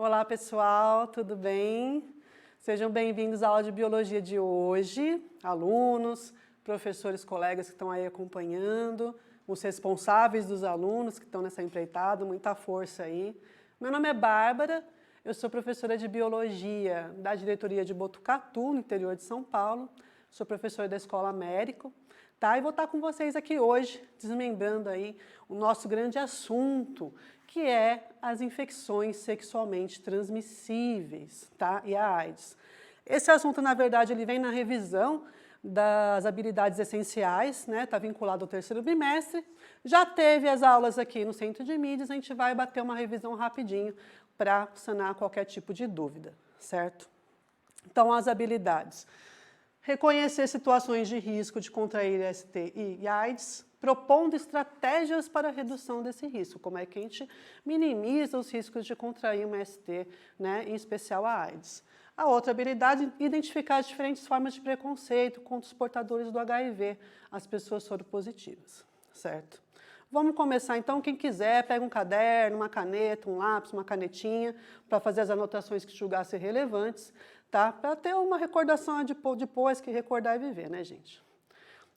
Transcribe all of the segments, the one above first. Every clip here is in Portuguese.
Olá pessoal, tudo bem? Sejam bem-vindos à aula de Biologia de hoje, alunos, professores, colegas que estão aí acompanhando, os responsáveis dos alunos que estão nessa empreitada, muita força aí. Meu nome é Bárbara, eu sou professora de Biologia da diretoria de Botucatu, no interior de São Paulo, sou professora da Escola Américo, tá? E vou estar com vocês aqui hoje, desmembrando aí o nosso grande assunto, que é as infecções sexualmente transmissíveis, tá? E a AIDS. Esse assunto, na verdade, ele vem na revisão das habilidades essenciais, né? Está vinculado ao terceiro bimestre. Já teve as aulas aqui no Centro de Mídias, a gente vai bater uma revisão rapidinho para sanar qualquer tipo de dúvida, certo? Então, as habilidades. Reconhecer situações de risco de contrair STI e AIDS, propondo estratégias para a redução desse risco. Como é que a gente minimiza os riscos de contrair uma ST, né, em especial a AIDS. A outra habilidade, identificar as diferentes formas de preconceito contra os portadores do HIV, as pessoas soropositivas, certo? Vamos começar então, quem quiser, pega um caderno, uma caneta, um lápis, uma canetinha, para fazer as anotações que julgar ser relevantes, tá? Para ter uma recordação depois que recordar e viver, né, gente?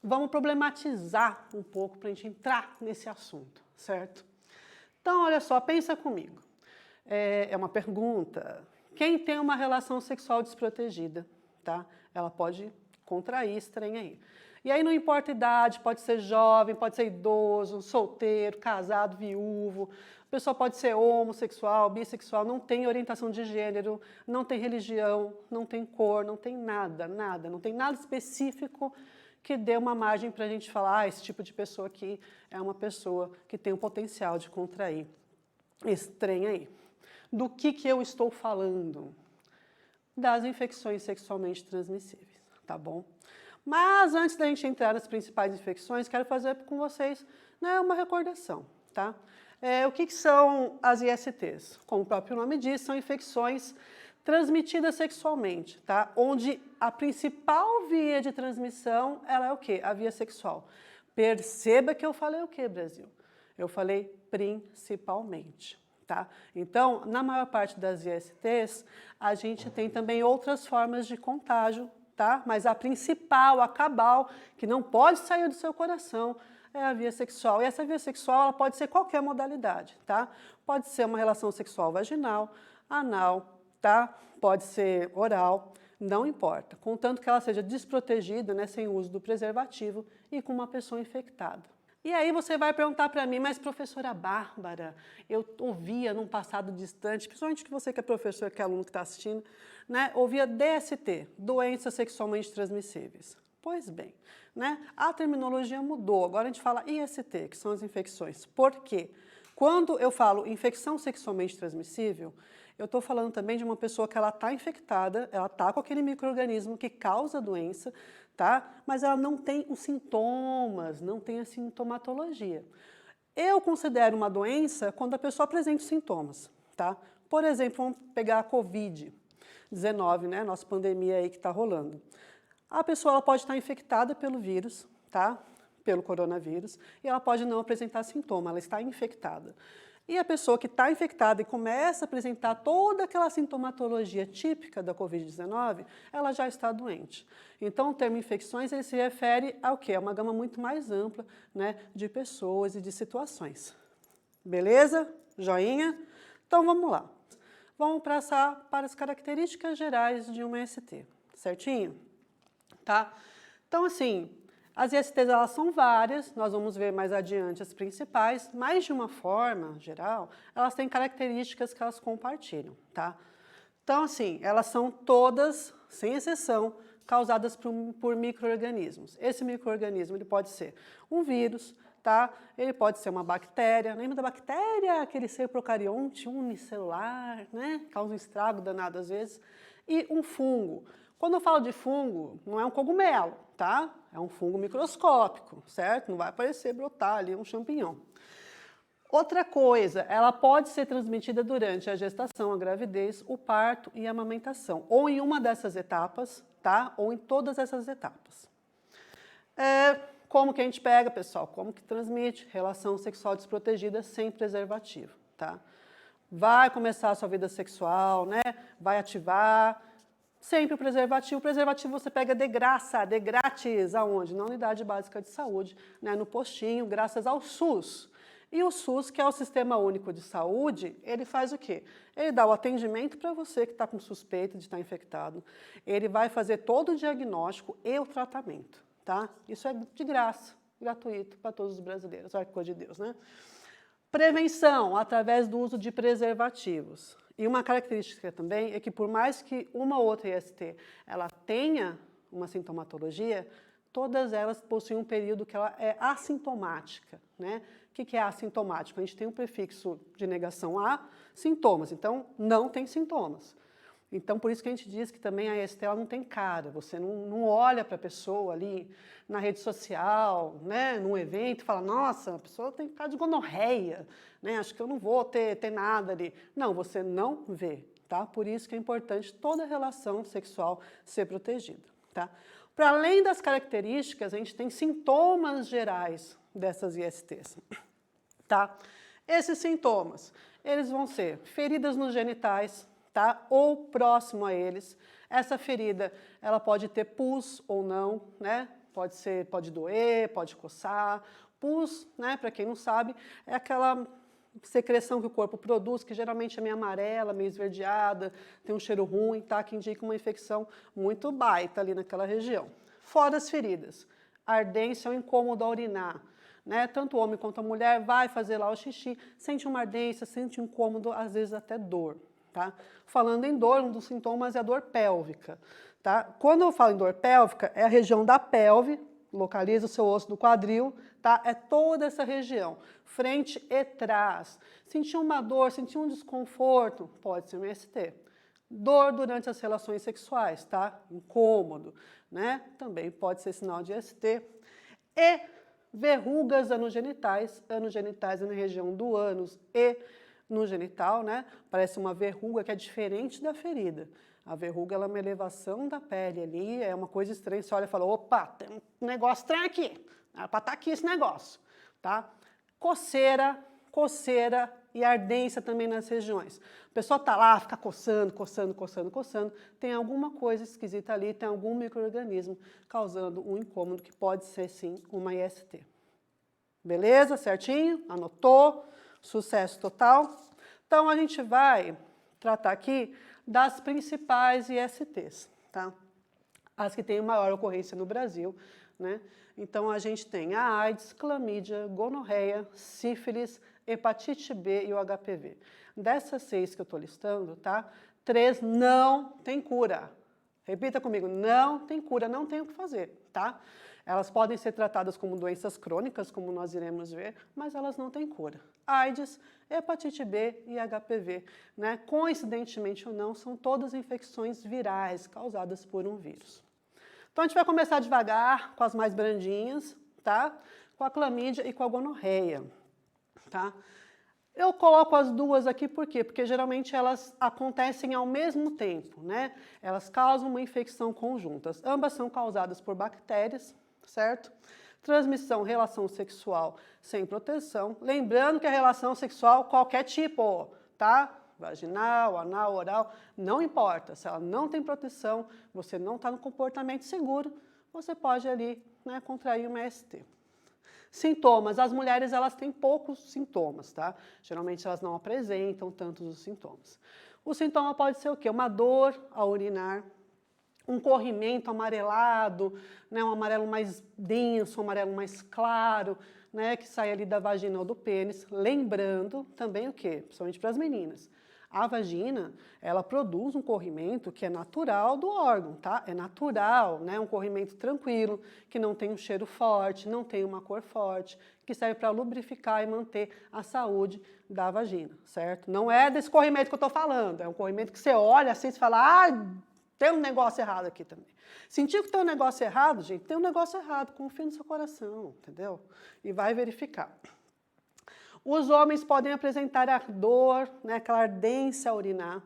Vamos problematizar um pouco para a gente entrar nesse assunto, certo? Então, olha só, pensa comigo. É uma pergunta. Quem tem uma relação sexual desprotegida, tá? Ela pode contrair esse trem aí. E aí não importa a idade, pode ser jovem, pode ser idoso, solteiro, casado, viúvo, a pessoa pode ser homossexual, bissexual, não tem orientação de gênero, não tem religião, não tem cor, não tem nada, não tem nada específico que dê uma margem para a gente falar, esse tipo de pessoa aqui é uma pessoa que tem o potencial de contrair esse trem aí. Do que eu estou falando? Das infecções sexualmente transmissíveis, tá bom? Mas antes da gente entrar nas principais infecções, quero fazer com vocês, né, uma recordação, tá? O que são as ISTs? Como o próprio nome diz, são infecções transmitidas sexualmente, tá? Onde a principal via de transmissão, ela é o quê? A via sexual. Perceba que eu falei o quê, Brasil? Eu falei principalmente. Tá? Então, na maior parte das ISTs, a gente tem também outras formas de contágio, tá? Mas a principal, a cabal, que não pode sair do seu coração, é a via sexual. E essa via sexual ela pode ser qualquer modalidade, tá? Pode ser uma relação sexual vaginal, anal, tá? Pode ser oral, não importa. Contanto que ela seja desprotegida, né, sem uso do preservativo e com uma pessoa infectada. E aí você vai perguntar para mim, mas professora Bárbara, eu ouvia num passado distante, principalmente que você que é professor, que é aluno que está assistindo, né, ouvia DST, doenças sexualmente transmissíveis. Pois bem, né, a terminologia mudou, agora a gente fala IST, que são as infecções. Por quê? Quando eu falo infecção sexualmente transmissível, eu estou falando também de uma pessoa que ela está infectada, ela está com aquele micro-organismo que causa a doença, tá? Mas ela não tem os sintomas, não tem a sintomatologia. Eu considero uma doença quando a pessoa apresenta os sintomas, tá? Por exemplo, vamos pegar a Covid-19, né? Nossa pandemia aí que está rolando. A pessoa ela pode estar infectada pelo vírus, tá? Pelo coronavírus, e ela pode não apresentar sintoma, ela está infectada. E a pessoa que está infectada e começa a apresentar toda aquela sintomatologia típica da Covid-19, ela já está doente. Então, o termo infecções ele se refere ao quê? A uma gama muito mais ampla, né, de pessoas e de situações. Beleza? Joinha? Então, vamos lá. Vamos passar para as características gerais de uma ST, certinho? Tá? Então, assim, as ISTs elas são várias, nós vamos ver mais adiante as principais, mas de uma forma geral, elas têm características que elas compartilham, tá? Então, assim, elas são todas, sem exceção, causadas por micro-organismos. Esse micro-organismo ele pode ser um vírus, tá? Ele pode ser uma bactéria. Lembra da bactéria? Aquele ser procarionte unicelular, né? Causa um estrago danado às vezes. E um fungo. Quando eu falo de fungo, não é um cogumelo, tá? É um fungo microscópico, certo? Não vai aparecer, brotar ali um champignon. Outra coisa, ela pode ser transmitida durante a gestação, a gravidez, o parto e a amamentação. Ou em uma dessas etapas, tá? Ou em todas essas etapas. Como que a gente pega, pessoal? Como que transmite? Relação sexual desprotegida sem preservativo, tá? vai começar a sua vida sexual, né? Vai ativar. Sempre o preservativo. O preservativo você pega de graça, de grátis. Aonde? Na unidade básica de saúde, né? No postinho, graças ao SUS. E o SUS, que é o Sistema Único de Saúde, ele faz o quê? Ele dá o atendimento para você que está com suspeita de estar infectado. Ele vai fazer todo o diagnóstico e o tratamento, tá? Isso é de graça, gratuito para todos os brasileiros. Olha que coisa de Deus, né? Prevenção, através do uso de preservativos. E uma característica também é que por mais que uma ou outra IST ela tenha uma sintomatologia, todas elas possuem um período que ela é assintomática, né? O que é assintomático? A gente tem um prefixo de negação a sintomas, então não tem sintomas. Então, por isso que a gente diz que também a IST ela não tem cara, você não olha para a pessoa ali na rede social, né, num evento e fala, nossa, a pessoa tem cara de gonorreia, né, acho que eu não vou ter nada ali. Não, você não vê, tá? Por isso que é importante toda relação sexual ser protegida, tá? Para além das características, a gente tem sintomas gerais dessas ISTs, tá? Esses sintomas, eles vão ser feridas nos genitais, tá? Ou próximo a eles. Essa ferida, ela pode ter pus ou não, né? Pode doer, pode coçar. Pus, né, para quem não sabe, é aquela secreção que o corpo produz, que geralmente é meio amarela, meio esverdeada, tem um cheiro ruim, tá? Que indica uma infecção muito baita ali naquela região. Fora as feridas, ardência ou incômodo a urinar, né? Tanto o homem quanto a mulher vai fazer lá o xixi, sente uma ardência, sente um incômodo, às vezes até dor. Tá? Falando em dor, um dos sintomas é a dor pélvica. Tá? Quando eu falo em dor pélvica, é a região da pelve, localiza o seu osso do quadril, tá? É toda essa região, frente e trás. Sentir uma dor, sentir um desconforto, pode ser um IST. Dor durante as relações sexuais, tá? Incômodo, né? Também pode ser sinal de IST. E verrugas anogenitais é na região do ânus e no genital, né? Parece uma verruga que é diferente da ferida. A verruga ela é uma elevação da pele ali, é uma coisa estranha. Você olha e fala, opa, tem um negócio estranho aqui. Era para estar aqui esse negócio, tá? Coceira e ardência também nas regiões. A pessoa tá lá, fica coçando, tem alguma coisa esquisita ali, tem algum micro-organismo causando um incômodo que pode ser, sim, uma IST. Beleza? Certinho? Anotou? Sucesso total. Então, a gente vai tratar aqui das principais ISTs, tá? As que têm maior ocorrência no Brasil, né? Então, a gente tem a AIDS, clamídia, gonorreia, sífilis, hepatite B e o HPV. Dessas 6 que eu estou listando, tá? 3 não tem cura. Repita comigo, não tem cura, não tem o que fazer, tá? Elas podem ser tratadas como doenças crônicas, como nós iremos ver, mas elas não têm cura. AIDS, hepatite B e HPV, né? Coincidentemente ou não, são todas infecções virais causadas por um vírus. Então, a gente vai começar devagar com as mais brandinhas, tá? Com a clamídia e com a gonorreia, tá? Eu coloco as duas aqui por quê? Porque geralmente elas acontecem ao mesmo tempo, né? Elas causam uma infecção conjuntas. Ambas são causadas por bactérias, certo? Transmissão, relação sexual sem proteção. Lembrando que a relação sexual, qualquer tipo, tá? Vaginal, anal, oral, não importa. Se ela não tem proteção, você não está no comportamento seguro, você pode ali, né, contrair uma ST. Sintomas. As mulheres, elas têm poucos sintomas, tá? Geralmente, elas não apresentam tantos os sintomas. O sintoma pode ser o quê? Uma dor ao urinar, um corrimento amarelado, né? Um amarelo mais denso, um amarelo mais claro, né? Que sai ali da vagina ou do pênis. Lembrando também o quê? Principalmente para as meninas. A vagina, ela produz um corrimento que é natural do órgão, tá? É natural, né? Um corrimento tranquilo, que não tem um cheiro forte, não tem uma cor forte, que serve para lubrificar e manter a saúde da vagina, certo? Não é desse corrimento que eu estou falando, é um corrimento que você olha assim e fala, ah, tem um negócio errado aqui também. Sentiu que tem um negócio errado, gente? Tem um negócio errado, confia no seu coração, entendeu? E vai verificar. Os homens podem apresentar ardor, né, aquela ardência a urinar,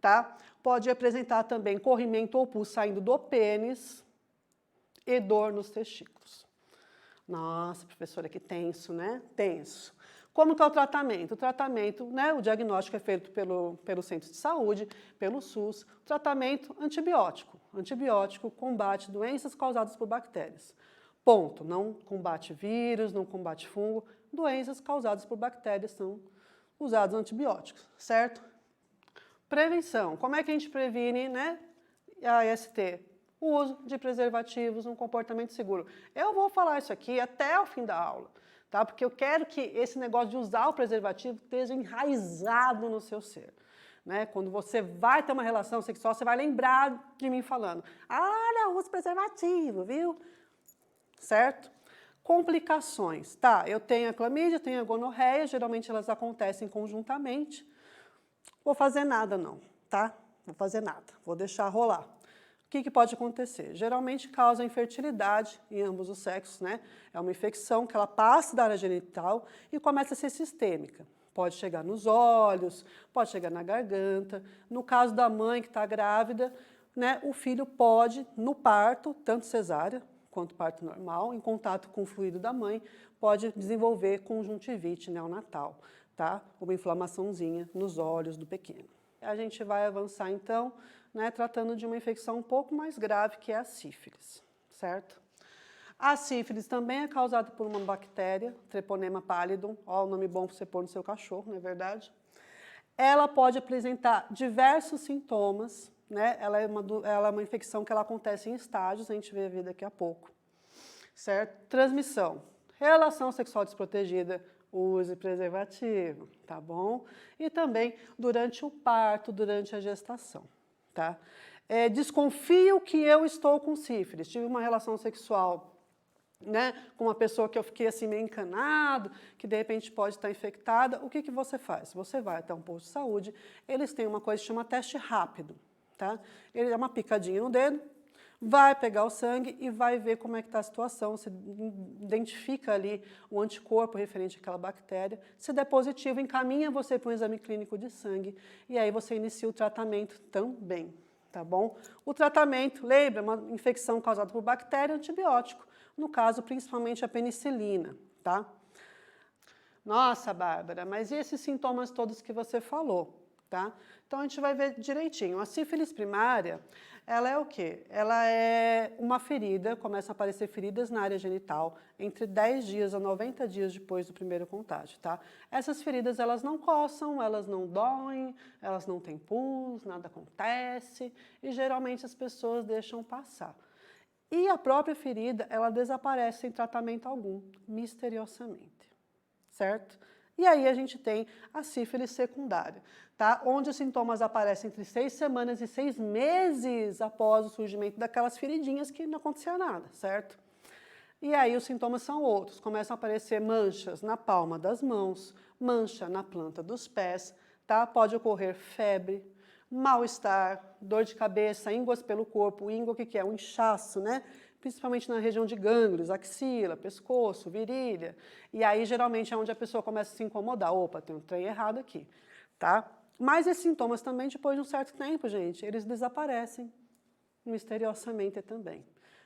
tá? Pode apresentar também corrimento ou pus saindo do pênis e dor nos testículos. Nossa, professora, que tenso, né? Tenso. Como que é o tratamento? O tratamento, né, o diagnóstico é feito pelo centro de saúde, pelo SUS. O tratamento antibiótico. Antibiótico combate doenças causadas por bactérias. Ponto. Não combate vírus, não combate fungo. Doenças causadas por bactérias são usados antibióticos, certo? Prevenção. Como é que a gente previne, né, a IST? O uso de preservativos, um comportamento seguro. Eu vou falar isso aqui até o fim da aula, tá? Porque eu quero que esse negócio de usar o preservativo esteja enraizado no seu ser. Né? Quando você vai ter uma relação sexual, você vai lembrar de mim falando: olha, usa preservativo, viu? Certo? Complicações. Tá, eu tenho a clamídia, tenho a gonorreia, geralmente elas acontecem conjuntamente. Vou fazer nada não, tá? Vou fazer nada, vou deixar rolar. O que pode acontecer? Geralmente causa infertilidade em ambos os sexos, né? É uma infecção que ela passa da área genital e começa a ser sistêmica. Pode chegar nos olhos, pode chegar na garganta. No caso da mãe que está grávida, né, o filho pode, no parto, tanto cesárea quanto parto normal, em contato com o fluido da mãe, pode desenvolver conjuntivite neonatal, tá? Uma inflamaçãozinha nos olhos do pequeno. A gente vai avançar, então, né, tratando de uma infecção um pouco mais grave, que é a sífilis, certo? A sífilis também é causada por uma bactéria, Treponema pallidum, ó, o nome bom para você pôr no seu cachorro, não é verdade? Ela pode apresentar diversos sintomas, né? Ela é uma infecção que ela acontece em estágios, a gente vai ver daqui a pouco, certo? Transmissão, relação sexual desprotegida, use preservativo, tá bom? E também durante o parto, durante a gestação, tá? Desconfio que eu estou com sífilis, tive uma relação sexual, né, com uma pessoa que eu fiquei assim meio encanado, que de repente pode estar infectada. O que você faz? Você vai até um posto de saúde, eles têm uma coisa que chama teste rápido, tá? Ele é uma picadinha no dedo, vai pegar o sangue e vai ver como é que está a situação, você identifica ali o anticorpo referente àquela bactéria, se der positivo, encaminha você para um exame clínico de sangue e aí você inicia o tratamento também, tá bom? O tratamento, lembra, uma infecção causada por bactéria, antibiótico, no caso principalmente a penicilina, tá? Nossa, Bárbara, mas e esses sintomas todos que você falou, tá? Então a gente vai ver direitinho. A sífilis primária, ela é o quê? Ela é uma ferida, começam a aparecer feridas na área genital entre 10 dias a 90 dias depois do primeiro contágio, tá? Essas feridas, elas não coçam, elas não doem, elas não têm pus, nada acontece e geralmente as pessoas deixam passar. E a própria ferida, ela desaparece sem tratamento algum, misteriosamente, certo? E aí a gente tem a sífilis secundária, tá? Onde os sintomas aparecem entre 6 semanas e 6 meses após o surgimento daquelas feridinhas que não acontecia nada, certo? E aí os sintomas são outros, começam a aparecer manchas na palma das mãos, mancha na planta dos pés, tá? Pode ocorrer febre, mal-estar, dor de cabeça, ínguas pelo corpo. Íngua, o que é? Um inchaço, né? Principalmente na região de gânglios, axila, pescoço, virilha. E aí, geralmente, é onde a pessoa começa a se incomodar. Opa, tem um trem errado aqui, tá? Mas esses sintomas também, depois de um certo tempo, gente, eles desaparecem misteriosamente também,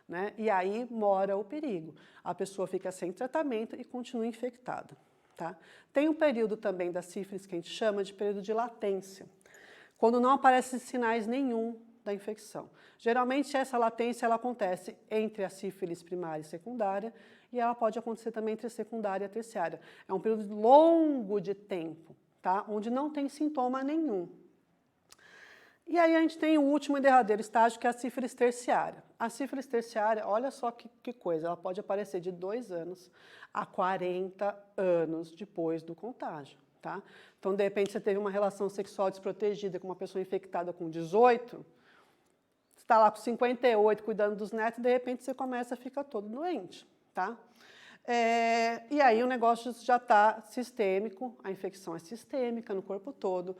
né? E aí mora o perigo. A pessoa fica sem tratamento e continua infectada, tá? Tem um período também da sífilis que a gente chama de período de latência, quando não aparecem sinais nenhum da infecção. Geralmente essa latência ela acontece entre a sífilis primária e secundária e ela pode acontecer também entre a secundária e a terciária. É um período longo de tempo, tá? Onde não tem sintoma nenhum. E aí a gente tem o último e derradeiro estágio, que é a sífilis terciária. A sífilis terciária, olha só que coisa, ela pode aparecer de 2 anos a 40 anos depois do contágio. Tá? Então, de repente, você teve uma relação sexual desprotegida com uma pessoa infectada com 18, você está lá com 58 cuidando dos netos, e de repente você começa a ficar todo doente. Tá? E aí o negócio já está sistêmico, a infecção é sistêmica no corpo todo,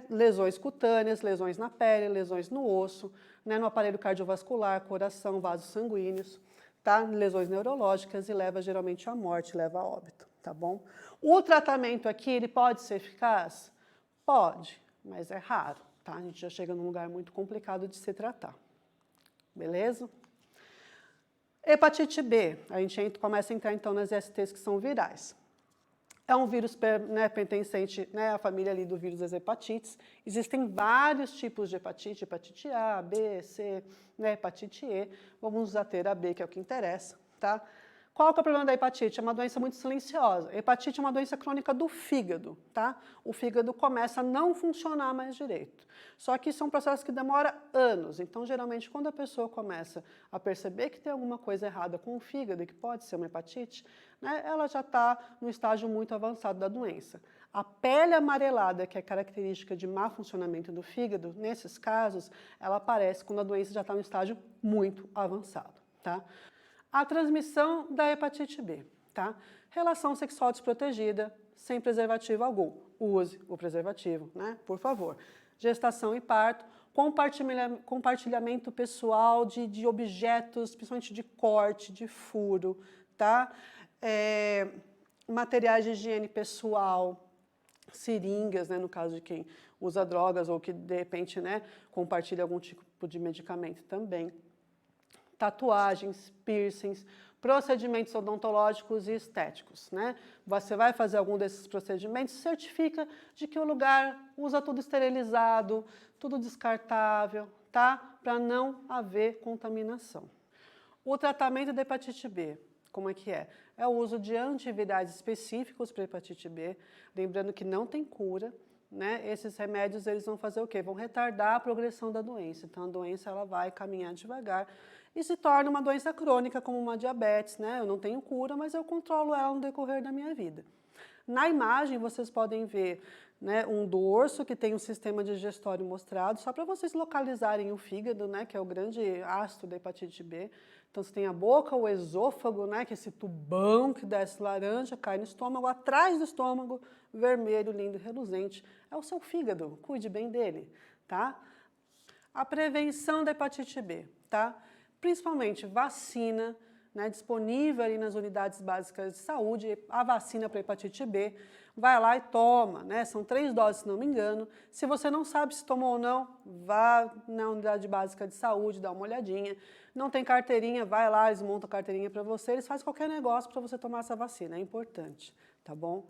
lesões cutâneas, lesões na pele, lesões no osso, né, no aparelho cardiovascular, coração, vasos sanguíneos, tá? Lesões neurológicas e leva geralmente à morte, leva a óbito, tá bom? O tratamento aqui, ele pode ser eficaz? Pode, mas é raro, tá? A gente já chega num lugar muito complicado de se tratar, beleza? Hepatite B, a gente começa a entrar então nas ISTs que são virais. É um vírus pertencente, né, à família ali do vírus das hepatites. Existem vários tipos de hepatite, hepatite A, B, C, né, hepatite E. Vamos nos ater a B, que é o que interessa, tá? Qual que é o problema da hepatite? É uma doença muito silenciosa. Hepatite é uma doença crônica do fígado, tá? O fígado começa a não funcionar mais direito. Só que isso é um processo que demora anos. Então, geralmente, quando a pessoa começa a perceber que tem alguma coisa errada com o fígado, e que pode ser uma hepatite, né, ela já está no estágio muito avançado da doença. A pele amarelada, que é característica de má funcionamento do fígado, nesses casos, ela aparece quando a doença já está no estágio muito avançado, tá? A transmissão da hepatite B, tá? Relação sexual desprotegida, sem preservativo algum. Use o preservativo, né? Por favor. Gestação e parto, compartilhamento pessoal de objetos, principalmente de corte, de furo, tá? Materiais de higiene pessoal, seringas, né, no caso de quem usa drogas ou que, de repente, né, compartilha algum tipo de medicamento também. Tatuagens, piercings, procedimentos odontológicos e estéticos, né? Você vai fazer algum desses procedimentos, certifica de que o lugar usa tudo esterilizado, tudo descartável, tá? Para não haver contaminação. O tratamento da hepatite B, como é que é? É o uso de antivirais específicos para hepatite B, lembrando que não tem cura, né? Esses remédios eles vão fazer o quê? Vão retardar a progressão da doença. Então a doença ela vai caminhar devagar e se torna uma doença crônica como uma diabetes, né? Eu não tenho cura, mas eu controlo ela no decorrer da minha vida. Na imagem vocês podem ver, né, um dorso que tem um sistema digestório mostrado, só para vocês localizarem o fígado, né, que é o grande astro da hepatite B. Então você tem a boca, o esôfago, né, que é esse tubão que desce laranja, cai no estômago, atrás do estômago, vermelho, lindo, reluzente. É o seu fígado, cuide bem dele, tá? A prevenção da hepatite B, tá? Principalmente vacina, né, disponível ali nas unidades básicas de saúde, a vacina para hepatite B, vai lá e toma, né? São 3 doses, se não me engano. Se você não sabe se tomou ou não, vá na unidade básica de saúde, dá uma olhadinha. Não tem carteirinha, vai lá, eles montam a carteirinha para você, eles fazem qualquer negócio para você tomar essa vacina, é importante, tá bom?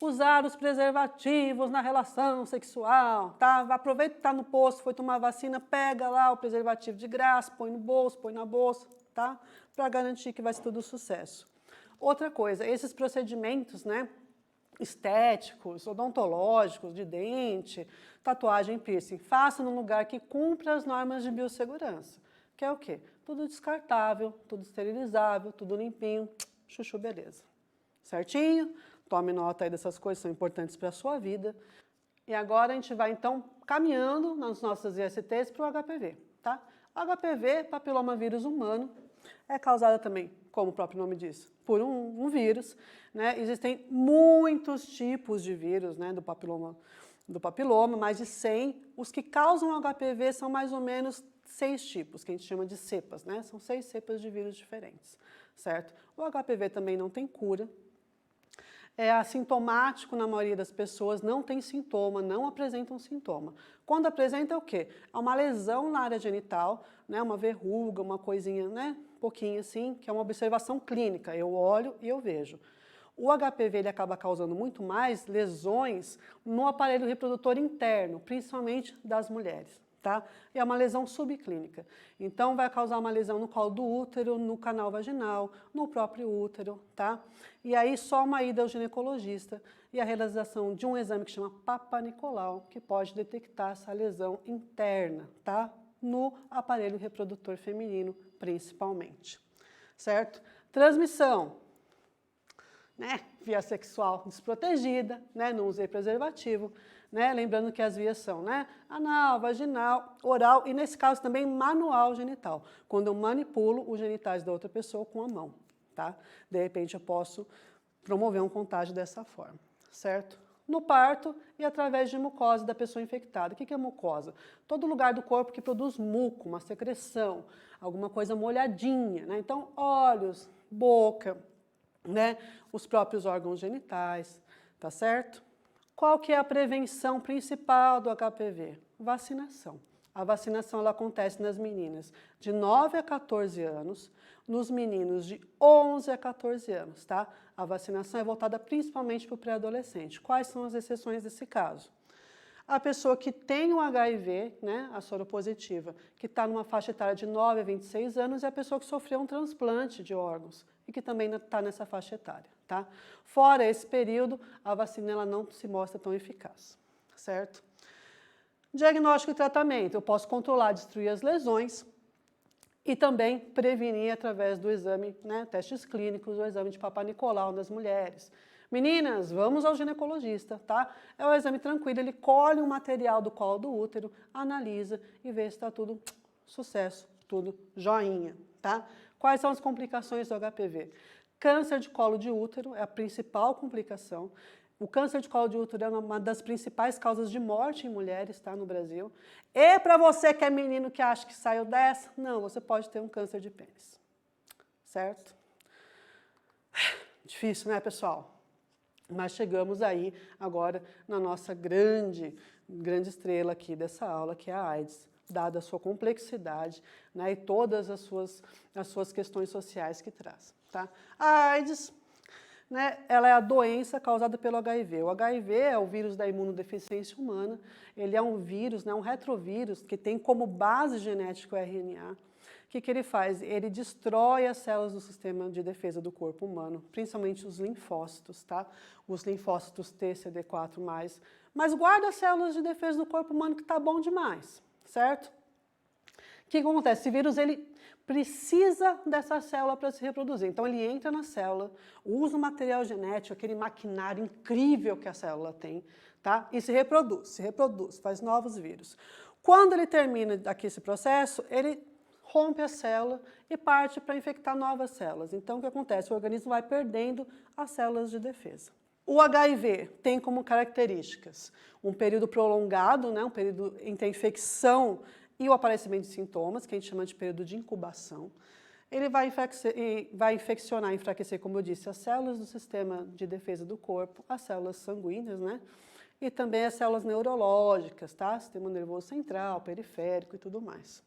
Usar os preservativos na relação sexual, tá? Aproveita que está no posto, foi tomar vacina, pega lá o preservativo de graça, põe no bolso, põe na bolsa, tá? Para garantir que vai ser tudo sucesso. Outra coisa, esses procedimentos, né, estéticos, odontológicos, de dente, tatuagem, piercing, faça num lugar que cumpra as normas de biossegurança, que é o quê? Tudo descartável, tudo esterilizável, tudo limpinho, chuchu, beleza. Certinho? Tome nota aí dessas coisas, são importantes para a sua vida. E agora a gente vai, então, caminhando nas nossas ISTs para o HPV, tá? O HPV, papilomavírus humano, é causada também, como o próprio nome diz, por um vírus, né? Existem muitos tipos de vírus, né, do papiloma, mais de 100. Os que causam HPV são mais ou menos 6 tipos, que a gente chama de cepas, né? São 6 cepas de vírus diferentes, certo? O HPV também não tem cura. É assintomático na maioria das pessoas, não tem sintoma, não apresentam sintoma. Quando apresenta é o quê? É uma lesão na área genital, né, uma verruga, uma coisinha, né, um pouquinho assim, que é uma observação clínica, eu olho e eu vejo. O HPV ele acaba causando muito mais lesões no aparelho reprodutor interno, principalmente das mulheres. Tá? E é uma lesão subclínica. Então, vai causar uma lesão no colo do útero, no canal vaginal, no próprio útero, tá? E aí, só uma ida ao ginecologista e a realização de um exame que chama Papa Nicolau, que pode detectar essa lesão interna, tá? No aparelho reprodutor feminino, principalmente. Certo? Transmissão. Né? Via sexual desprotegida, né? Não usei preservativo. Né? Lembrando que as vias são, né, anal, vaginal, oral e, nesse caso, também manual genital, quando eu manipulo os genitais da outra pessoa com a mão. Tá? De repente, eu posso promover um contágio dessa forma, certo? No parto e através de mucosa da pessoa infectada. O que é mucosa? Todo lugar do corpo que produz muco, uma secreção, alguma coisa molhadinha. Né? Então, olhos, boca, né? Os próprios órgãos genitais, tá certo? Qual que é a prevenção principal do HPV? Vacinação. A vacinação ela acontece nas meninas de 9 a 14 anos, nos meninos de 11 a 14 anos, tá? A vacinação é voltada principalmente para o pré-adolescente. Quais são as exceções desse caso? A pessoa que tem o HIV, né, a soropositiva, que está numa faixa etária de 9 a 26 anos, é a pessoa que sofreu um transplante de órgãos e que também está nessa faixa etária, tá? Fora esse período, a vacina ela não se mostra tão eficaz, certo? Diagnóstico e tratamento. Eu posso controlar, destruir as lesões e também prevenir através do exame, né, testes clínicos, o exame de Papa Nicolau nas mulheres. Meninas, vamos ao ginecologista, tá? É um exame tranquilo, ele colhe um material do colo do útero, analisa e vê se está tudo sucesso, tudo joinha, tá? Quais são as complicações do HPV? Câncer de colo de útero é a principal complicação. O câncer de colo de útero é uma das principais causas de morte em mulheres, tá, no Brasil. E para você que é menino que acha que saiu dessa, não, você pode ter um câncer de pênis, certo? Difícil, né, pessoal? Mas chegamos aí agora na nossa grande estrela aqui dessa aula, que é a AIDS, dada a sua complexidade, né, e todas as suas questões sociais que traz, tá? A AIDS, né, ela é a doença causada pelo HIV. O HIV é o vírus da imunodeficiência humana. Ele é um vírus, né, um retrovírus, que tem como base genética o RNA. O que ele faz? Ele destrói as células do sistema de defesa do corpo humano, principalmente os linfócitos, tá? Os linfócitos T, CD4+, mas guarda as células de defesa do corpo humano que tá bom demais, certo? O que acontece? Esse vírus, ele precisa dessa célula para se reproduzir. Então, ele entra na célula, usa o material genético, aquele maquinário incrível que a célula tem, tá? E se reproduz, faz novos vírus. Quando ele termina aqui esse processo, ele rompe a célula e parte para infectar novas células. Então, o que acontece? O organismo vai perdendo as células de defesa. O HIV tem como características um período prolongado, né, um período entre a infecção e o aparecimento de sintomas, que a gente chama de período de incubação. Ele vai infeccionar, enfraquecer, como eu disse, as células do sistema de defesa do corpo, as células sanguíneas, né? E também as células neurológicas, tá? Sistema nervoso central, periférico e tudo mais.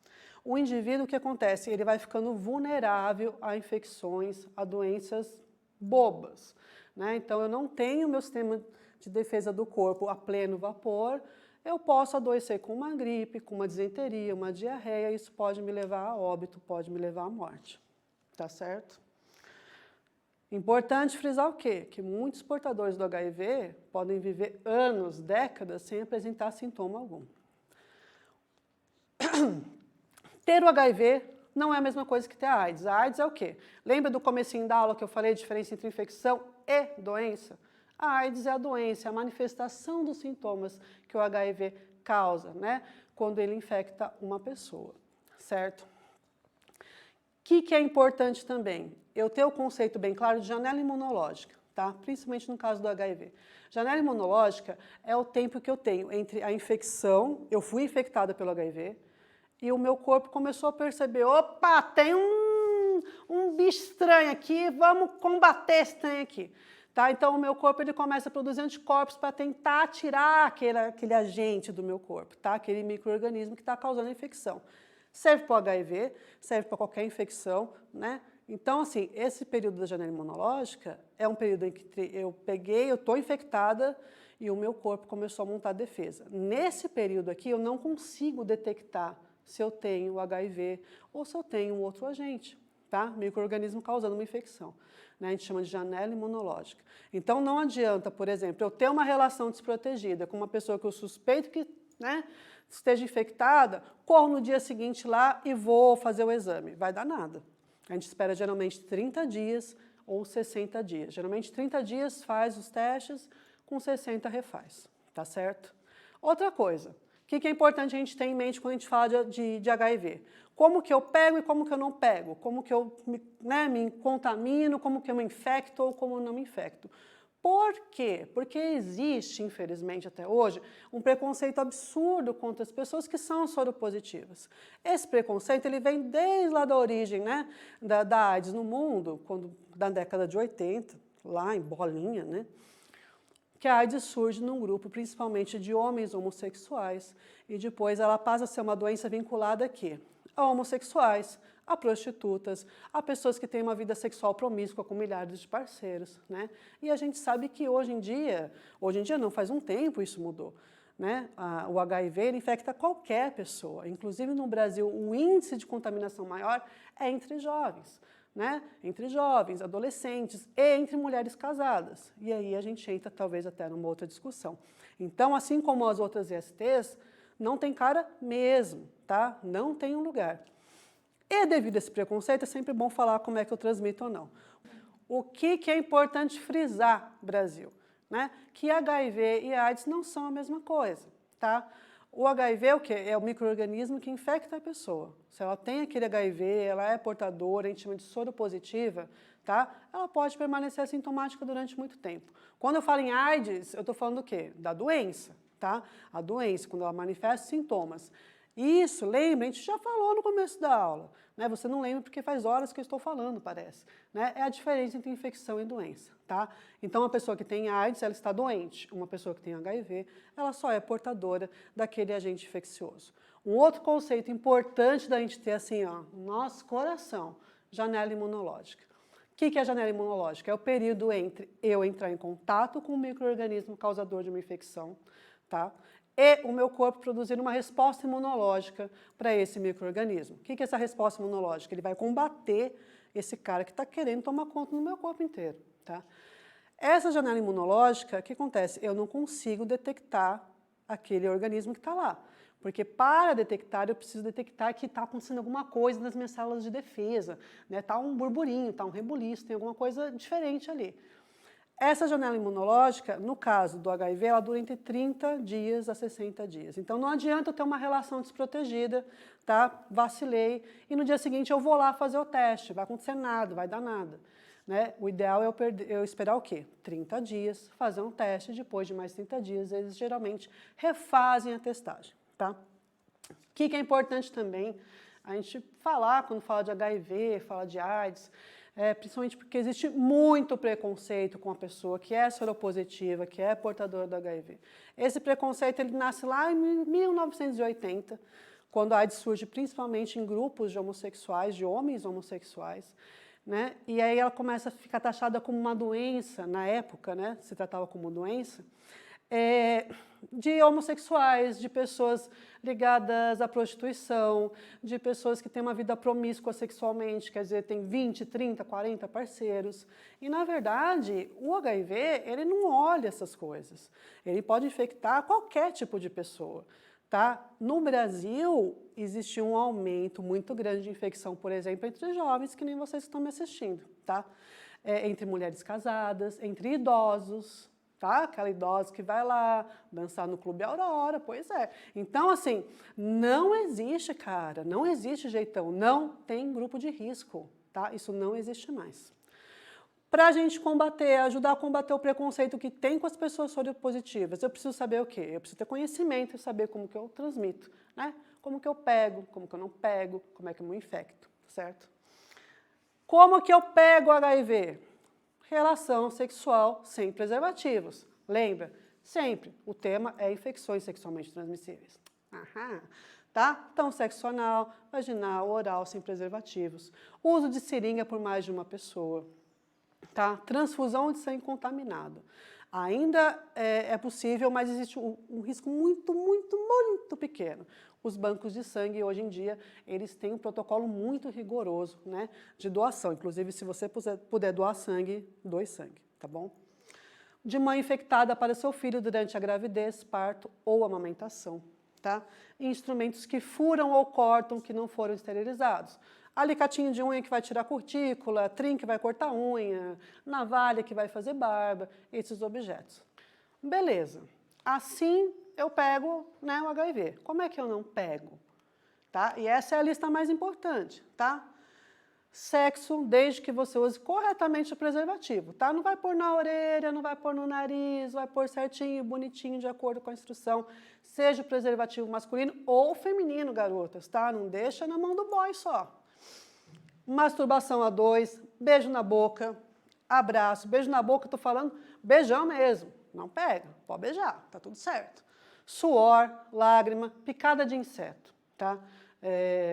O indivíduo, o que acontece? Ele vai ficando vulnerável a infecções, a doenças bobas, né? Então, eu não tenho meu sistema de defesa do corpo a pleno vapor, eu posso adoecer com uma gripe, com uma disenteria, uma diarreia, isso pode me levar a óbito, pode me levar à morte, tá certo? Importante frisar o quê? Que muitos portadores do HIV podem viver anos, décadas, sem apresentar sintoma algum. Ter o HIV não é a mesma coisa que ter a AIDS. A AIDS é o quê? Lembra do comecinho da aula que eu falei a diferença entre infecção e doença? A AIDS é a doença, a manifestação dos sintomas que o HIV causa, né? Quando ele infecta uma pessoa, certo? O que é importante também? Eu ter o conceito bem claro de janela imunológica, tá? Principalmente no caso do HIV. Janela imunológica é o tempo que eu tenho entre a infecção, eu fui infectada pelo HIV, e o meu corpo começou a perceber, opa, tem um bicho estranho aqui, vamos combater esse trem aqui. Tá? Então, o meu corpo ele começa a produzir anticorpos para tentar tirar aquele agente do meu corpo, tá? Aquele micro-organismo que está causando a infecção. Serve para o HIV, serve para qualquer infecção, né? Então, assim, esse período da janela imunológica é um período em que eu estou infectada e o meu corpo começou a montar defesa. Nesse período aqui, eu não consigo detectar se eu tenho HIV ou se eu tenho um outro agente, tá? Micro-organismo causando uma infecção. Né? A gente chama de janela imunológica. Então, não adianta, por exemplo, eu ter uma relação desprotegida com uma pessoa que eu suspeito que, né, esteja infectada, corro no dia seguinte lá e vou fazer o exame. Vai dar nada. A gente espera geralmente 30 dias ou 60 dias. Geralmente 30 dias faz os testes, com 60 refaz, tá certo? Outra coisa, o que é importante a gente ter em mente quando a gente fala de HIV? Como que eu pego e como que eu não pego? Como que eu me contamino, como que eu me infecto ou como eu não me infecto? Por quê? Porque existe, infelizmente até hoje, um preconceito absurdo contra as pessoas que são soropositivas. Esse preconceito ele vem desde lá da origem, né, da AIDS no mundo, da década de 80, lá em Bolinha, né? O que a AIDS surge num grupo principalmente de homens homossexuais e depois ela passa a ser uma doença vinculada aqui a homossexuais, a prostitutas, a pessoas que têm uma vida sexual promíscua com milhares de parceiros, né? E a gente sabe que hoje em dia não, faz um tempo isso mudou, né? O HIV ele infecta qualquer pessoa, inclusive no Brasil o índice de contaminação maior é entre jovens, né? Entre jovens, adolescentes e entre mulheres casadas. E aí a gente entra talvez até numa outra discussão. Então, assim como as outras ISTs, não tem cara mesmo, tá? Não tem um lugar. E devido a esse preconceito, é sempre bom falar como é que eu transmito ou não. O que é importante frisar, Brasil? Né? Que HIV e AIDS não são a mesma coisa, tá? O HIV é o quê? É o micro-organismo que infecta a pessoa. Se ela tem aquele HIV, ela é portadora, a gente chama de soropositiva, tá? Ela pode permanecer assintomática durante muito tempo. Quando eu falo em AIDS, eu estou falando do quê? Da doença, tá? A doença, quando ela manifesta sintomas. Isso, lembra, a gente já falou no começo da aula, né? Você não lembra porque faz horas que eu estou falando, parece, né? É a diferença entre infecção e doença, tá? Então, uma pessoa que tem AIDS, ela está doente. Uma pessoa que tem HIV, ela só é portadora daquele agente infeccioso. Um outro conceito importante da gente ter assim, ó, no nosso coração, janela imunológica. O que é a janela imunológica? É o período entre eu entrar em contato com o micro-organismo causador de uma infecção, tá? E o meu corpo produzir uma resposta imunológica para esse micro-organismo. O que é essa resposta imunológica? Ele vai combater esse cara que está querendo tomar conta do meu corpo inteiro, tá? Essa janela imunológica, o que acontece? Eu não consigo detectar aquele organismo que está lá. Porque para detectar, eu preciso detectar que está acontecendo alguma coisa nas minhas células de defesa, né? Está um burburinho, está um rebuliço, tem alguma coisa diferente ali. Essa janela imunológica, no caso do HIV, ela dura entre 30 dias a 60 dias. Então, não adianta eu ter uma relação desprotegida, tá? Vacilei, e no dia seguinte eu vou lá fazer o teste, vai acontecer nada, vai dar nada. Né? O ideal é eu esperar o quê? 30 dias, fazer um teste, e depois de mais 30 dias, eles geralmente refazem a testagem, tá? O que é importante também a gente falar quando fala de HIV, fala de AIDS, principalmente porque existe muito preconceito com a pessoa que é soropositiva, que é portadora do HIV. Esse preconceito ele nasce lá em 1980, quando a AIDS surge principalmente em grupos de homossexuais, de homens homossexuais, né? E aí ela começa a ficar taxada como uma doença, na época, né? Se tratava como doença, de homossexuais, de pessoas ligadas à prostituição, de pessoas que têm uma vida promíscua sexualmente, quer dizer, tem 20, 30, 40 parceiros. E, na verdade, o HIV, ele não olha essas coisas. Ele pode infectar qualquer tipo de pessoa. Tá? No Brasil, existe um aumento muito grande de infecção, por exemplo, entre jovens, que nem vocês estão me assistindo, tá? Entre mulheres casadas, entre idosos, tá? Aquela idosa que vai lá dançar no Clube Aurora, pois é. Então, assim, não existe, cara, não existe jeitão, não tem grupo de risco, tá? Isso não existe mais. Para a gente combater, ajudar a combater o preconceito que tem com as pessoas soropositivas, eu preciso saber o quê? Eu preciso ter conhecimento e saber como que eu transmito, né? Como que eu pego, como que eu não pego, como é que eu me infecto, certo? Como que eu pego HIV? Relação sexual sem preservativos. Lembra? Sempre. O tema é infecções sexualmente transmissíveis. Aham. Tá? Então, sexo anal, vaginal, oral, sem preservativos. Uso de seringa por mais de uma pessoa. Tá? Transfusão de sangue contaminado. Ainda é possível, mas existe um risco muito, muito, muito pequeno. Os bancos de sangue, hoje em dia, eles têm um protocolo muito rigoroso, né, de doação. Inclusive, se você puder doar sangue, doe sangue, tá bom? De mãe infectada para seu filho durante a gravidez, parto ou amamentação, tá? E instrumentos que furam ou cortam que não foram esterilizados. Alicatinho de unha que vai tirar cutícula, trim que vai cortar unha, navalha que vai fazer barba, esses objetos. Beleza. Assim eu pego, né, o HIV. Como é que eu não pego? Tá? E essa é a lista mais importante, tá? Sexo, desde que você use corretamente o preservativo, tá? Não vai pôr na orelha, não vai pôr no nariz, vai pôr certinho, bonitinho, de acordo com a instrução. Seja o preservativo masculino ou feminino, garotas, tá? Não deixa na mão do boy só. Masturbação a dois, beijo na boca, abraço. Beijo na boca, eu tô falando beijão mesmo, Não pega, pode beijar, tá tudo certo. Suor, lágrima, picada de inseto, tá?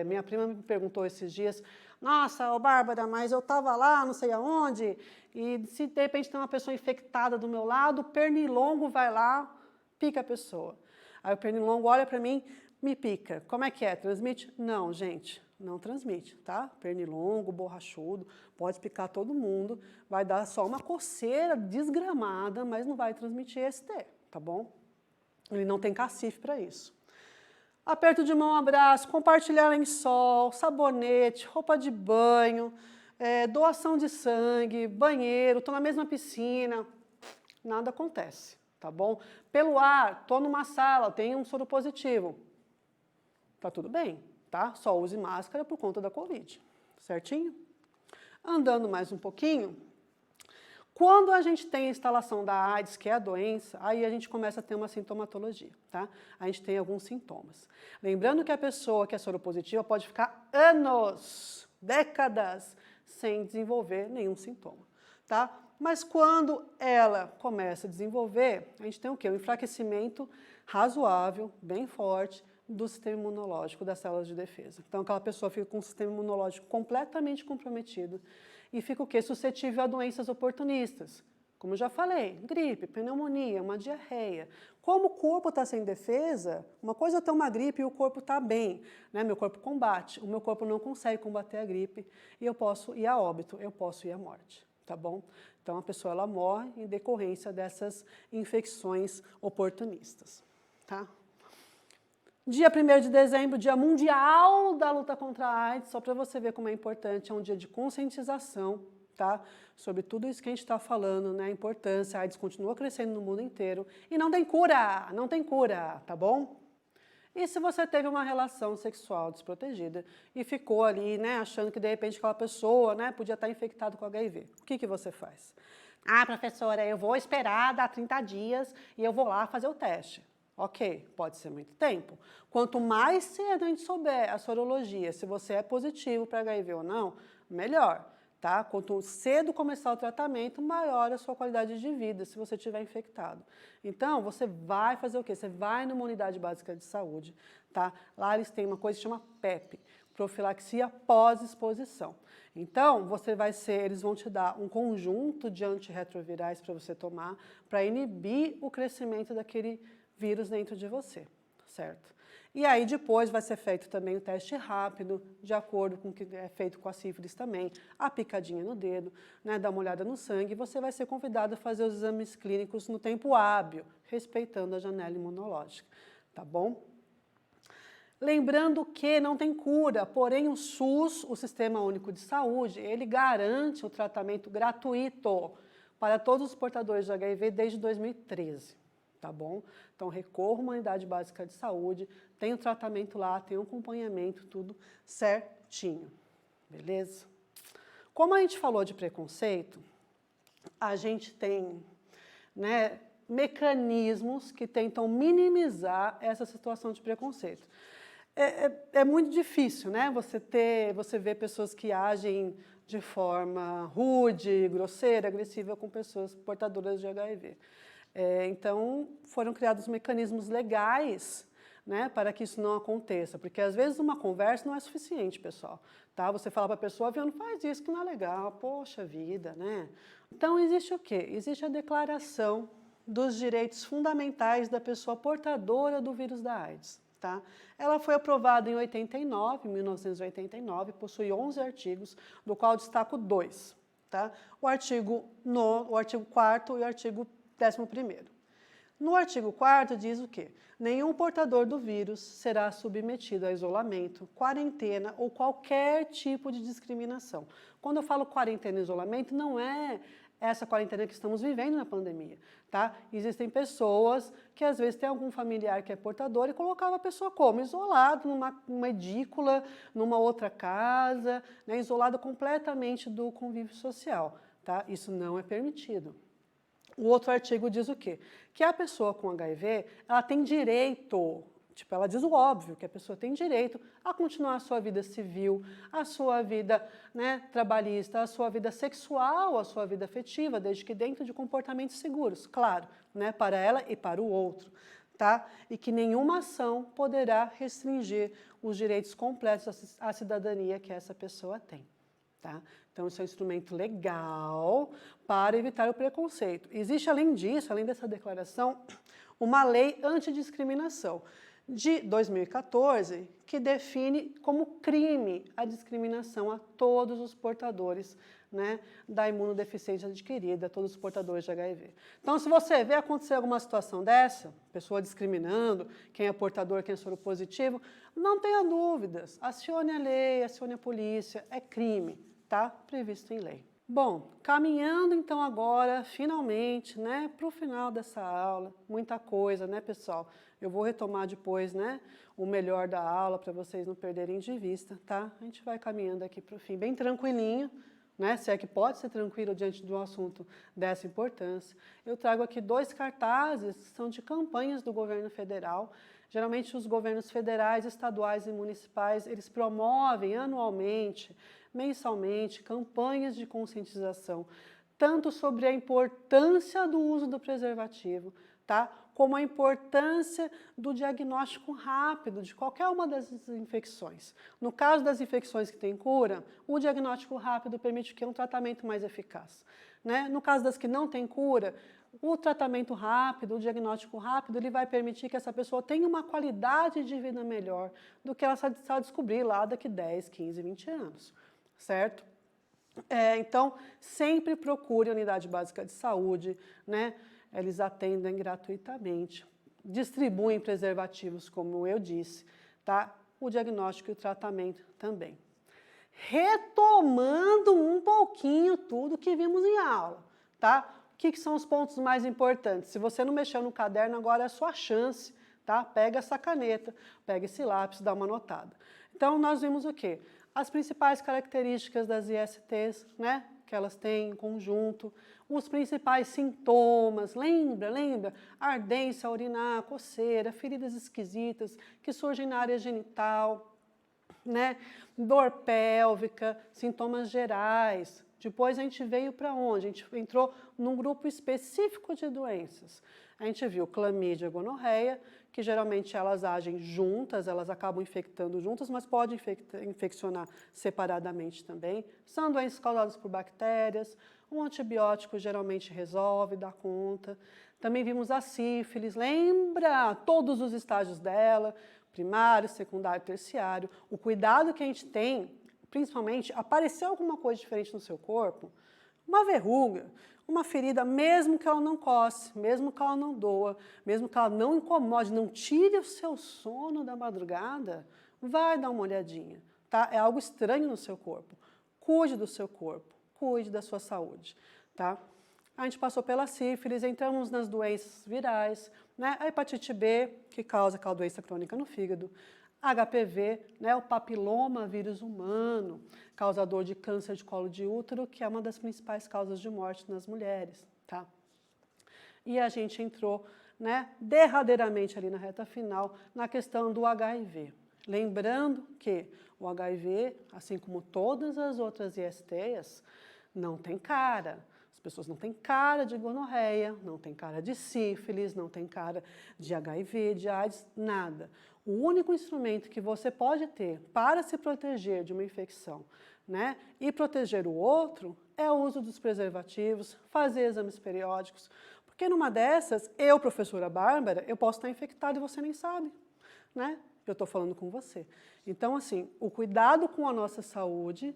Minha prima me perguntou esses dias, nossa, ô Bárbara, mas eu estava lá, não sei aonde, e se de repente tem uma pessoa infectada do meu lado, o pernilongo vai lá, pica a pessoa. Aí o pernilongo olha para mim, me pica. Como é que é? Transmite? Não, gente, não transmite, tá? Pernilongo, borrachudo, pode picar todo mundo, vai dar só uma coceira desgramada, mas não vai transmitir ST, tá bom? Ele não tem cacife para isso. Aperto de mão, abraço, compartilhar lençol, sabonete, roupa de banho, doação de sangue, banheiro, estou na mesma piscina, nada acontece, tá bom? Pelo ar, estou numa sala, tenho um soro positivo, tá tudo bem, tá? Só use máscara por conta da Covid, certinho? Andando mais um pouquinho, quando a gente tem a instalação da AIDS, que é a doença, aí a gente começa a ter uma sintomatologia, tá? A gente tem alguns sintomas. Lembrando que a pessoa que é soropositiva pode ficar anos, décadas, sem desenvolver nenhum sintoma, tá? Mas quando ela começa a desenvolver, a gente tem o quê? Um enfraquecimento razoável, bem forte, do sistema imunológico, das células de defesa. Então, aquela pessoa fica com o sistema imunológico completamente comprometido e fica o quê? Suscetível a doenças oportunistas. Como eu já falei, gripe, pneumonia, uma diarreia. Como o corpo está sem defesa, uma coisa é ter uma gripe e o corpo está bem, né? Meu corpo combate, o meu corpo não consegue combater a gripe e eu posso ir a óbito, eu posso ir à morte, tá bom? Então, a pessoa ela morre em decorrência dessas infecções oportunistas, tá? Dia 1º de dezembro, Dia Mundial da Luta contra a AIDS, só para você ver como é importante, é um dia de conscientização, tá? Sobre tudo isso que a gente está falando, né? A importância, a AIDS continua crescendo no mundo inteiro e não tem cura, tá bom? E se você teve uma relação sexual desprotegida e ficou ali, né, achando que de repente aquela pessoa, né, podia estar infectada com HIV, o que você faz? Ah, professora, eu vou esperar dar 30 dias e eu vou lá fazer o teste. Ok, pode ser muito tempo. Quanto mais cedo a gente souber a sorologia, se você é positivo para HIV ou não, melhor, tá? Quanto cedo começar o tratamento, maior a sua qualidade de vida, se você estiver infectado. Então, você vai fazer o quê? Você vai numa unidade básica de saúde, tá? Lá eles têm uma coisa que chama PEP, profilaxia pós-exposição. Então, eles vão te dar um conjunto de antirretrovirais para você tomar, para inibir o crescimento daquele vírus dentro de você, certo? E aí depois vai ser feito também o teste rápido, de acordo com o que é feito com a sífilis também, a picadinha no dedo, né, dar uma olhada no sangue, e você vai ser convidado a fazer os exames clínicos no tempo hábil, respeitando a janela imunológica, tá bom? Lembrando que não tem cura, porém o SUS, o Sistema Único de Saúde, ele garante o tratamento gratuito para todos os portadores de HIV desde 2013. Tá bom? Então, recorra à unidade básica de saúde, tem o tratamento lá, tem o acompanhamento, tudo certinho, beleza? Como a gente falou de preconceito, a gente tem, né, mecanismos que tentam minimizar essa situação de preconceito. É muito difícil, né, você ver pessoas que agem de forma rude, grosseira, agressiva com pessoas portadoras de HIV. Então, foram criados mecanismos legais, né, para que isso não aconteça, porque às vezes uma conversa não é suficiente, pessoal, tá? Você fala para a pessoa, viu, não faz isso que não é legal, poxa vida, né? Então, existe o quê? Existe a Declaração dos Direitos Fundamentais da Pessoa Portadora do Vírus da AIDS, tá? Ela foi aprovada em 1989, possui 11 artigos, do qual destaco 2, tá? O artigo 4º e o artigo 11º. No artigo 4º diz o quê? Nenhum portador do vírus será submetido a isolamento, quarentena ou qualquer tipo de discriminação. Quando eu falo quarentena e isolamento, não é essa quarentena que estamos vivendo na pandemia, tá? Existem pessoas que às vezes tem algum familiar que é portador e colocava a pessoa como? Isolado numa edícula, numa outra casa, né? Isolada completamente do convívio social, tá? Isso não é permitido. O outro artigo diz o quê? Que a pessoa com HIV, ela tem direito, Tipo, ela diz o óbvio, que a pessoa tem direito a continuar a sua vida civil, a sua vida, né, trabalhista, a sua vida sexual, a sua vida afetiva, desde que dentro de comportamentos seguros, claro, né, para ela e para o outro, tá? E que nenhuma ação poderá restringir os direitos completos à cidadania que essa pessoa tem, tá? Então, isso é um instrumento legal para evitar o preconceito. Existe, além disso, além dessa declaração, uma lei antidiscriminação de 2014, que define como crime a discriminação a todos os portadores, né, da imunodeficiência adquirida, todos os portadores de HIV. Então, se você vê acontecer alguma situação dessa, pessoa discriminando quem é portador, quem é soropositivo, não tenha dúvidas, acione a lei, acione a polícia, é crime, tá? Previsto em lei. Bom, caminhando então agora, finalmente, né, para o final dessa aula, muita coisa, né, pessoal? Eu vou retomar depois, né, o melhor da aula para vocês não perderem de vista, tá? A gente vai caminhando aqui para o fim, bem tranquilinho, né, se é que pode ser tranquilo diante de um assunto dessa importância. Eu trago aqui 2 cartazes que são de campanhas do governo federal. Geralmente os governos federais, estaduais e municipais, eles promovem anualmente, mensalmente, campanhas de conscientização, tanto sobre a importância do uso do preservativo, tá? Como a importância do diagnóstico rápido de qualquer uma das infecções. No caso das infecções que têm cura, o diagnóstico rápido permite que um tratamento mais eficaz, né? No caso das que não têm cura, o tratamento rápido, o diagnóstico rápido, ele vai permitir que essa pessoa tenha uma qualidade de vida melhor do que ela só descobrir lá daqui 10, 15, 20 anos, certo? Então, sempre procure a unidade básica de saúde, né? Eles atendem gratuitamente, distribuem preservativos, como eu disse, tá? O diagnóstico e o tratamento também. Retomando um pouquinho tudo que vimos em aula, tá? O que são os pontos mais importantes? Se você não mexeu no caderno, agora é a sua chance, tá? Pega essa caneta, pega esse lápis, dá uma anotada. Então, nós vimos o quê? As principais características das ISTs, né? Que elas têm em conjunto, os principais sintomas, lembra? Ardência, urinar, coceira, feridas esquisitas que surgem na área genital, né? Dor pélvica, sintomas gerais. Depois a gente veio para onde? A gente entrou num grupo específico de doenças. A gente viu clamídia e gonorreia, que geralmente elas agem juntas, elas acabam infectando juntas, mas podem infeccionar separadamente também. São doenças causadas por bactérias, um antibiótico geralmente resolve, dá conta. Também vimos a sífilis, lembra todos os estágios dela, primário, secundário, terciário. O cuidado que a gente tem, principalmente, apareceu alguma coisa diferente no seu corpo, uma verruga, uma ferida, mesmo que ela não coce, mesmo que ela não doa, mesmo que ela não incomode, não tire o seu sono da madrugada, vai dar uma olhadinha, tá? É algo estranho no seu corpo. Cuide do seu corpo, cuide da sua saúde, tá? A gente passou pela sífilis, entramos nas doenças virais, né? A hepatite B, que causa aquela doença crônica no fígado, HPV, né, o papiloma vírus humano, causador de câncer de colo de útero, que é uma das principais causas de morte nas mulheres, tá? E a gente entrou, né, derradeiramente ali na reta final, na questão do HIV. Lembrando que o HIV, assim como todas as outras ISTs, não tem cara. As pessoas não têm cara de gonorreia, não têm cara de sífilis, não têm cara de HIV, de AIDS, nada. O único instrumento que você pode ter para se proteger de uma infecção, né, e proteger o outro é o uso dos preservativos, fazer exames periódicos, porque numa dessas, eu, professora Bárbara, eu posso estar infectada e você nem sabe, né? Eu estou falando com você. Então, assim, o cuidado com a nossa saúde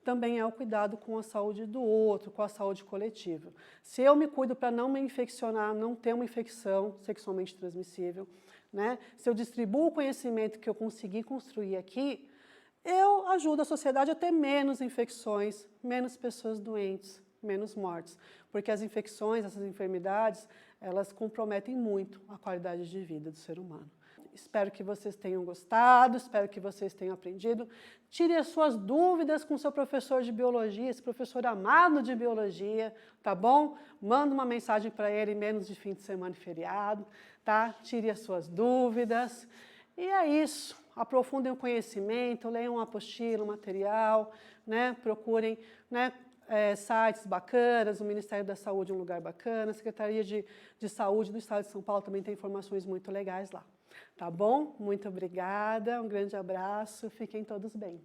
também é o cuidado com a saúde do outro, com a saúde coletiva. Se eu me cuido para não me infeccionar, não ter uma infecção sexualmente transmissível, né? Se eu distribuo o conhecimento que eu consegui construir aqui, eu ajudo a sociedade a ter menos infecções, menos pessoas doentes, menos mortes. Porque as infecções, essas enfermidades, elas comprometem muito a qualidade de vida do ser humano. Espero que vocês tenham gostado, espero que vocês tenham aprendido. Tire as suas dúvidas com seu professor de biologia, esse professor amado de biologia, tá bom? Manda uma mensagem para ele, menos de fim de semana e feriado, tá? Tire as suas dúvidas. E é isso. Aprofundem o conhecimento, leiam uma apostila, um material, né? Procurem, né, sites bacanas, o Ministério da Saúde é um lugar bacana, a Secretaria de Saúde do Estado de São Paulo também tem informações muito legais lá. Tá bom? Muito obrigada, um grande abraço, fiquem todos bem.